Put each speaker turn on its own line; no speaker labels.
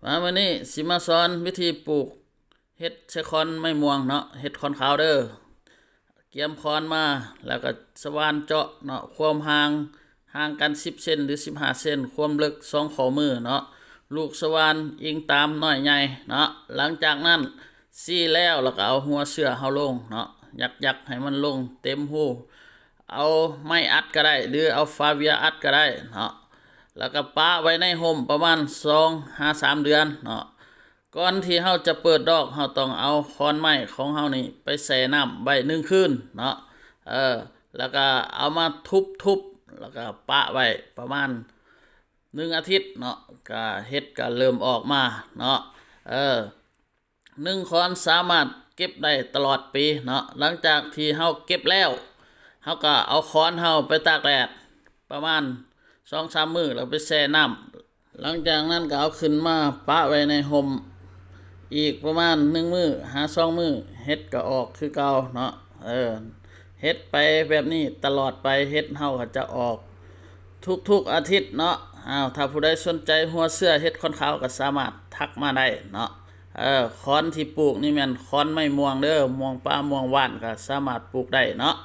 มื้อนี้สิมาสอนวิธีปลูกเฮ็ดใช้คอนไม้ม่วงเนาะเฮ็ดคอนขาวเด้อเกียมคอนมาแล้วก็สว่านเจาะเนาะความห่างกัน10เซนหรือ15เซนความลึก2ข้อมือเนาะลูกสว่านอิงตามน้อยใหญ่เนาะหลังจากนั้นซี่แล้วก็เอาหัวเสือเฮาลงเนาะยักให้มันลงเต็มหูเอาไม้อัดก็ได้หรือเอาฟาเวียอัดก็ได้เนาะแล้วก็ปะไว้ในห่มประมาณ2-3เดือนเนาะก่อนที่เฮาจะเปิดดอกเฮาต้องเอาคอนไม้ของเฮานี่ไปแช่น้ำไว้1คืนเนาะแล้วก็เอามาทุบแล้วก็ปะไว้ประมาณ1อาทิตย์เนาะก็เฮ็ดก็เริ่มออกมาเนาะ1คอนสามารถเก็บได้ตลอดปีเนาะหลังจากที่เฮาเก็บแล้วเฮาก็เอาคอนเฮาไปตากแดดประมาณ2-3 มื้อแล้วไปแช่น้ำหลังจากนั้นก็เอาขึ้นมาปะไว้ในห่มอีกประมาณ1มื้อหา2มื้อเฮ็ดก็ออกคือเก่าเนาะเฮ็ดไปแบบนี้ตลอดไปเฮ็ดเฮาก็จะออกทุกอาทิตย์เนาะถ้าผู้ใดสนใจหัวเสื้อเฮ็ดคอนขาวก็สามารถทักมาได้เนาะคอนที่ปลูกนี่แม่นคอนไม้ม่วงเด้อม่วงป่าม่วงหวานก็สามารถปลูกได้เนาะ